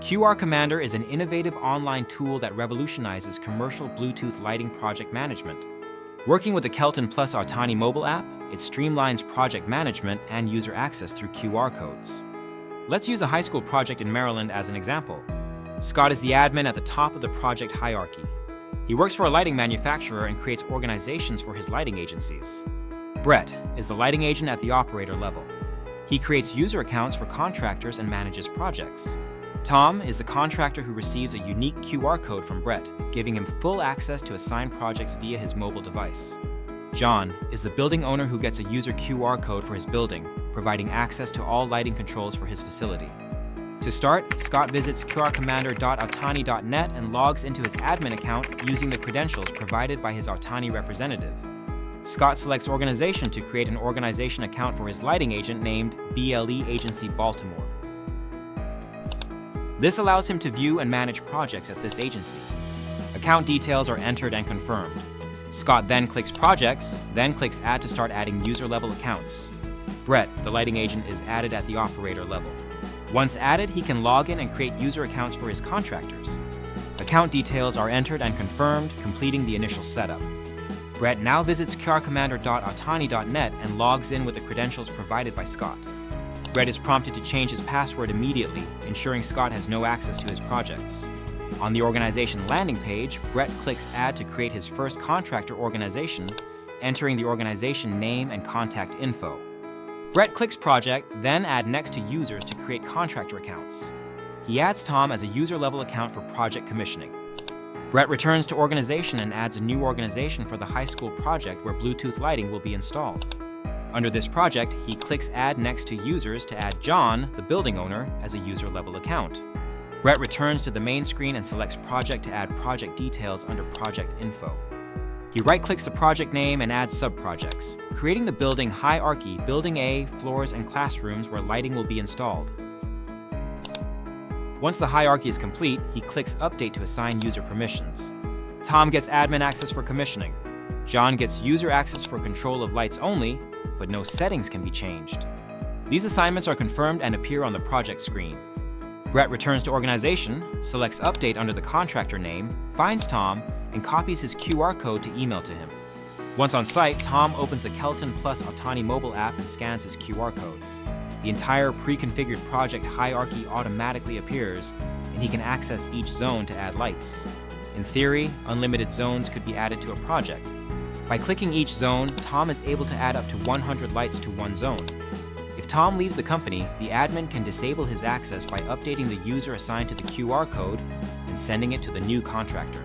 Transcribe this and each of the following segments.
QR Commander is an innovative online tool that revolutionizes commercial Bluetooth lighting project management. Working with the Kelton Plus Artani mobile app, it streamlines project management and user access through QR codes. Let's use a high school project in Maryland as an example. Scott is the admin at the top of the project hierarchy. He works for a lighting manufacturer and creates organizations for his lighting agencies. Brett is the lighting agent at the operator level. He creates user accounts for contractors and manages projects. Tom is the contractor who receives a unique QR code from Brett, giving him full access to assigned projects via his mobile device. John is the building owner who gets a user QR code for his building, providing access to all lighting controls for his facility. To start, Scott visits qrcommander.artani.net and logs into his admin account using the credentials provided by his Artani representative. Scott selects Organization to create an organization account for his lighting agent named BLE Agency Baltimore. This allows him to view and manage projects at this agency. Account details are entered and confirmed. Scott then clicks Projects, then clicks Add to start adding user-level accounts. Brett, the lighting agent, is added at the operator level. Once added, he can log in and create user accounts for his contractors. Account details are entered and confirmed, completing the initial setup. Brett now visits qrcommander.artani.net and logs in with the credentials provided by Scott. Brett is prompted to change his password immediately, ensuring Scott has no access to his projects. On the organization landing page, Brett clicks Add to create his first contractor organization, entering the organization name and contact info. Brett clicks Project, then Add Next to Users to create contractor accounts. He adds Tom as a user-level account for project commissioning. Brett returns to Organization and adds a new organization for the high school project where Bluetooth lighting will be installed. Under this project, he clicks Add Next to Users to add John, the building owner, as a user-level account. Brett returns to the main screen and selects Project to add project details under Project Info. He right-clicks the project name and adds sub-projects, creating the building hierarchy, Building A, floors and classrooms where lighting will be installed. Once the hierarchy is complete, he clicks Update to assign user permissions. Tom gets admin access for commissioning. John gets user access for control of lights only, but no settings can be changed. These assignments are confirmed and appear on the project screen. Brett returns to Organization, selects Update under the contractor name, finds Tom, and copies his QR code to email to him. Once on site, Tom opens the Kelton Plus Artani mobile app and scans his QR code. The entire pre-configured project hierarchy automatically appears, and he can access each zone to add lights. In theory, unlimited zones could be added to a project. By clicking each zone, Tom is able to add up to 100 lights to one zone. If Tom leaves the company, the admin can disable his access by updating the user assigned to the QR code and sending it to the new contractor.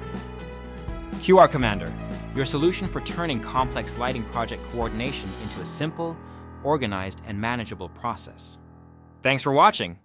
QR Commander, your solution for turning complex lighting project coordination into a simple, organized, and manageable process. Thanks for watching.